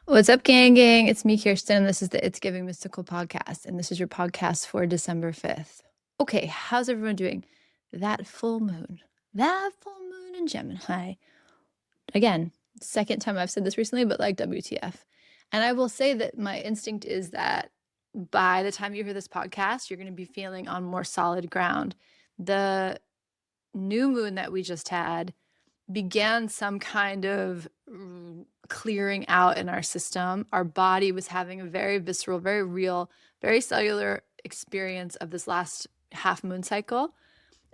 What's up, gang? It's me, Kirsten. This is the It's Giving Mystical podcast, and this is your podcast for December 5th. Okay, how's everyone doing? That full moon in Gemini. Again, second time I've said this recently, but like WTF. And I will say that my instinct is that by the time you hear this podcast, you're going to be feeling on more solid ground. The new moon that we just had began some kind of clearing out in our system. Our body was having a very visceral, very real, very cellular experience of this last half moon cycle.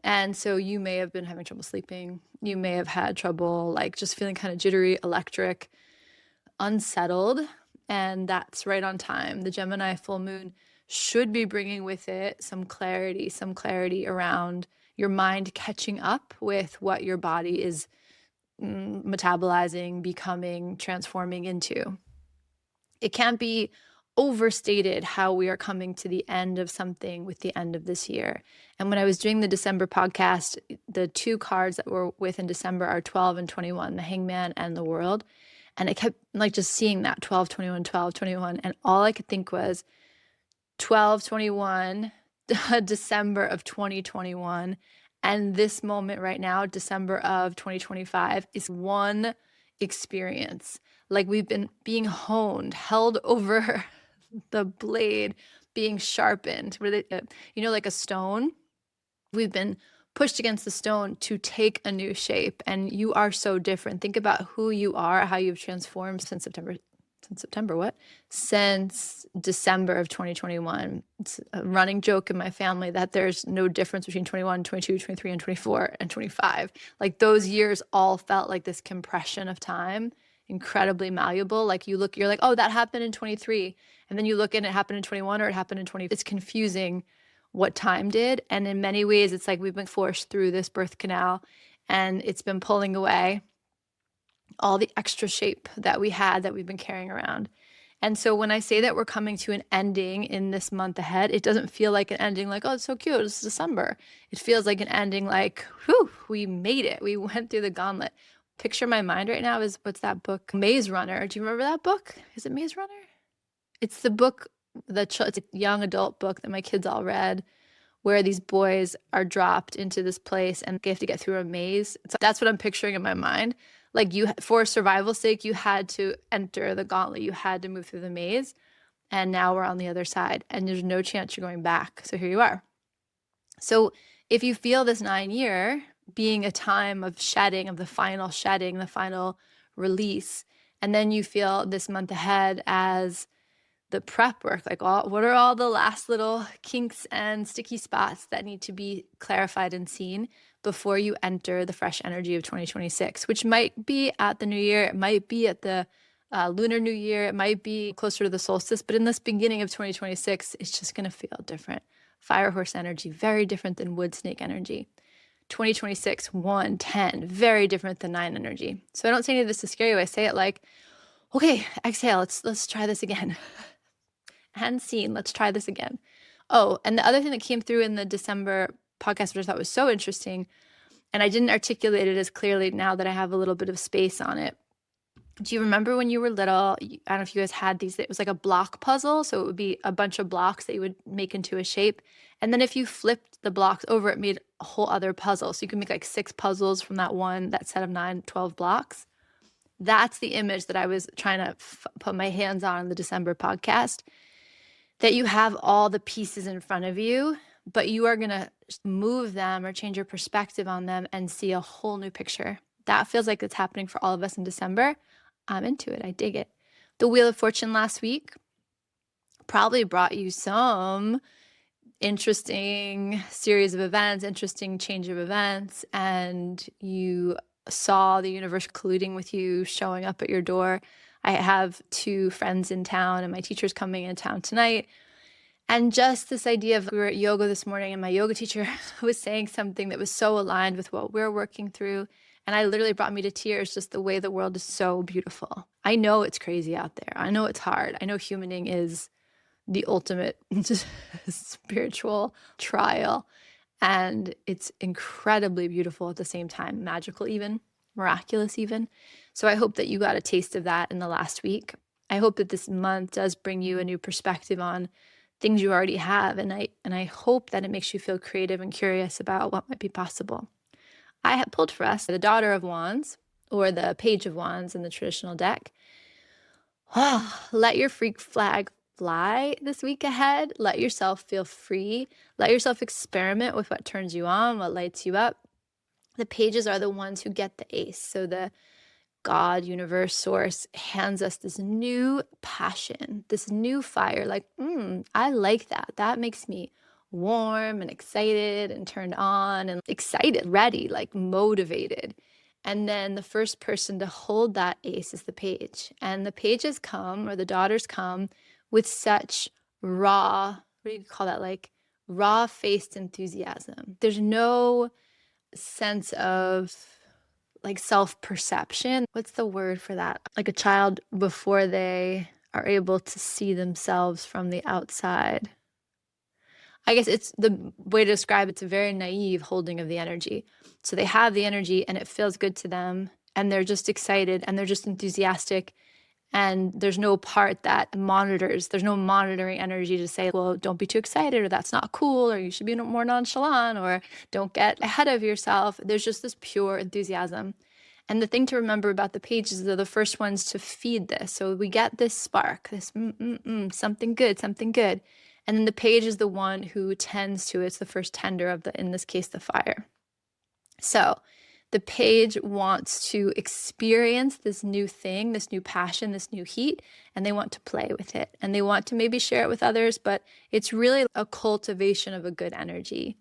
And so you may have been having trouble sleeping. You may have had trouble like just feeling kind of jittery, electric, unsettled. And that's right on time. The Gemini full moon should be bringing with it some clarity around your mind catching up with what your body is metabolizing, becoming, transforming into. It can't be overstated how we are coming to the end of something with the end of this year. And when I was doing the December podcast, the two cards that were with in December are 12 and 21, the Hangman and the World. And I kept like just seeing that 12, 21, 12, 21. And all I could think was 12, 21, December of 2021. And this moment right now, December of 2025, is one experience. Like we've been being honed, held over the blade, being sharpened. Like a stone. We've been pushed against the stone to take a new shape. And you are so different. Think about who you are, how you've transformed since December of 2021. It's a running joke in my family that there's no difference between 21, 22, 23, and 24 and 25. Like those years all felt like this compression of time, incredibly malleable. Like you're like, oh, that happened in 23. And then you look and it happened in 21 or it happened in 20. It's confusing what time did. And in many ways, it's like we've been forced through this birth canal and it's been pulling away all the extra shape that we had that we've been carrying around. And so when I say that we're coming to an ending in this month ahead, it doesn't feel like an ending like, oh, it's so cute, it's December. It feels like an ending like, whew, we made it. We went through the gauntlet. Picture my mind right now is, what's that book? Maze Runner. Do you remember that book? Is it Maze Runner? It's the book, it's a young adult book that my kids all read, where these boys are dropped into this place and they have to get through a maze. That's what I'm picturing in my mind. Like for survival's sake, you had to enter the gauntlet. You had to move through the maze. And now we're on the other side and there's no chance you're going back. So here you are. So if you feel this 9-year being a time of shedding, of the final release, and then you feel this month ahead as the prep work, like what are all the last little kinks and sticky spots that need to be clarified and seen before you enter the fresh energy of 2026, which might be at the new year, it might be at the lunar new year, it might be closer to the solstice, but in this beginning of 2026, it's just going to feel different. Fire horse energy, very different than wood snake energy. 2026, 1, 10, very different than 9 energy. So I don't say any of this to scare you. I say it like, okay, exhale, let's try this again. And scene, let's try this again. Oh, and the other thing that came through in the December podcast, which I thought was so interesting, and I didn't articulate it as clearly now that I have a little bit of space on it. Do you remember when you were little, I don't know if you guys had these, it was like a block puzzle. So it would be a bunch of blocks that you would make into a shape. And then if you flipped the blocks over, it made a whole other puzzle. So you can make like 6 puzzles from that set of 9, 12 blocks. That's the image that I was trying to put my hands on in the December podcast. That you have all the pieces in front of you, but you are going to move them or change your perspective on them and see a whole new picture. That feels like it's happening for all of us in December. I'm into it. I dig it. The Wheel of Fortune last week probably brought you some interesting series of events, interesting change of events, and you saw the universe colluding with you, showing up at your door. I have 2 friends in town and my teacher's coming in town tonight. And just this idea of, we were at yoga this morning and my yoga teacher was saying something that was so aligned with what we're working through. And I literally brought me to tears, just the way the world is so beautiful. I know it's crazy out there. I know it's hard. I know humaning is the ultimate spiritual trial. And it's incredibly beautiful at the same time, magical even, miraculous even. So I hope that you got a taste of that in the last week. I hope that this month does bring you a new perspective on things you already have. And I hope that it makes you feel creative and curious about what might be possible. I have pulled for us the Daughter of Wands, or the Page of Wands in the traditional deck. Let your freak flag fly this week ahead. Let yourself feel free. Let yourself experiment with what turns you on, what lights you up. The pages are the ones who get the ace. So the God, universe, source hands us this new passion, this new fire. Like, I like that. That makes me warm and excited and turned on and excited, ready, like motivated. And then the first person to hold that ace is the page. And the pages come, or the daughters come, with such raw, what do you call that? Like raw-faced enthusiasm. There's no sense of like self-perception. What's the word for that? Like a child before they are able to see themselves from the outside. I guess it's the way to describe it's a very naive holding of the energy. So they have the energy and it feels good to them and they're just excited and they're just enthusiastic. And there's no part that monitors. There's no monitoring energy to say, well, don't be too excited, or that's not cool, or you should be more nonchalant, or don't get ahead of yourself. There's just this pure enthusiasm. And the thing to remember about the pages, they're the first ones to feed this. So we get this spark, this something good, something good. And then the page is the one who tends to, it's the first tender of in this case, the fire. So the page wants to experience this new thing, this new passion, this new heat, and they want to play with it. And they want to maybe share it with others, but it's really a cultivation of a good energy.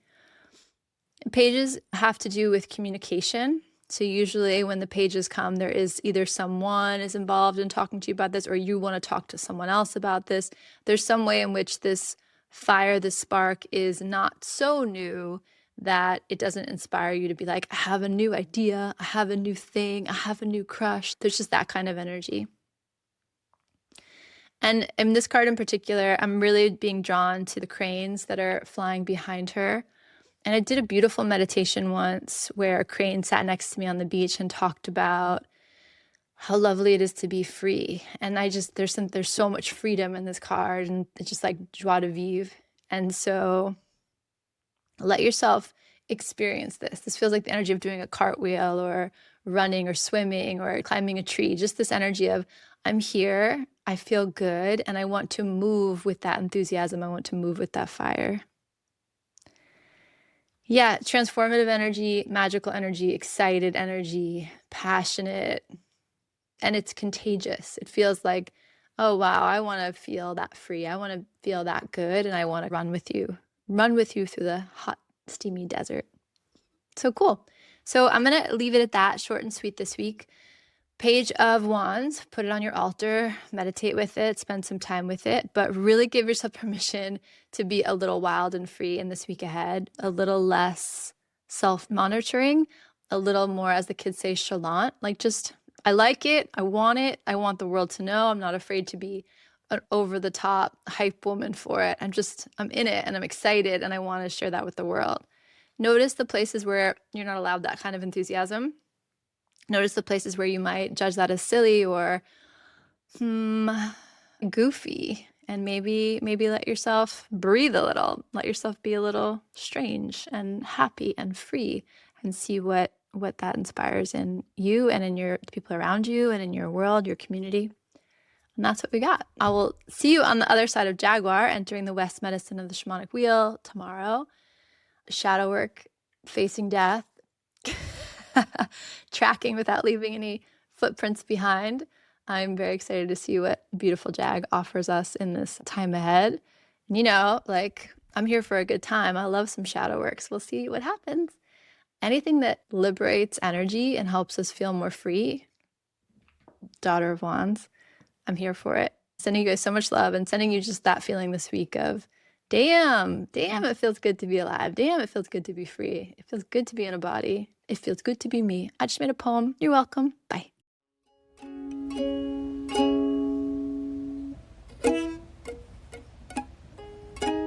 Pages have to do with communication. So usually when the pages come, there is either someone is involved in talking to you about this, or you want to talk to someone else about this. There's some way in which this fire, this spark is not so new that it doesn't inspire you to be like, I have a new idea, I have a new thing, I have a new crush. There's just that kind of energy. And in this card in particular, I'm really being drawn to the cranes that are flying behind her. And I did a beautiful meditation once where a crane sat next to me on the beach and talked about how lovely it is to be free. And there's so much freedom in this card, and it's just like joie de vivre. And so let yourself experience this. This feels like the energy of doing a cartwheel or running or swimming or climbing a tree. Just this energy of, I'm here, I feel good, and I want to move with that enthusiasm. I want to move with that fire. Yeah, transformative energy, magical energy, excited energy, passionate, and it's contagious. It feels like, oh wow, I want to feel that free. I want to feel that good, and I want to run with you through the hot, steamy desert. So cool. So I'm going to leave it at that, short and sweet this week. Page of Wands, put it on your altar, meditate with it, spend some time with it, but really give yourself permission to be a little wild and free in this week ahead, a little less self-monitoring, a little more, as the kids say, chalant. Like just, I like it, I want the world to know. I'm not afraid to be an over-the-top hype woman for it. I'm in it and I'm excited and I want to share that with the world. Notice the places where you're not allowed that kind of enthusiasm. Notice the places where you might judge that as silly or goofy, and maybe let yourself breathe a little. Let yourself be a little strange and happy and free, and see what that inspires in you and in the people around you and in your world, your community. And that's what we got. I will see you on the other side of Jaguar, entering the West Medicine of the Shamanic Wheel tomorrow. Shadow work, facing death, tracking without leaving any footprints behind. I'm very excited to see what beautiful Jag offers us in this time ahead. And I'm here for a good time. I love some shadow work, so we'll see what happens. Anything that liberates energy and helps us feel more free, Daughter of Wands, I'm here for it. Sending you guys so much love and sending you just that feeling this week of, damn, it feels good to be alive. Damn, it feels good to be free. It feels good to be in a body. It feels good to be me. I just made a poem. You're welcome. Bye.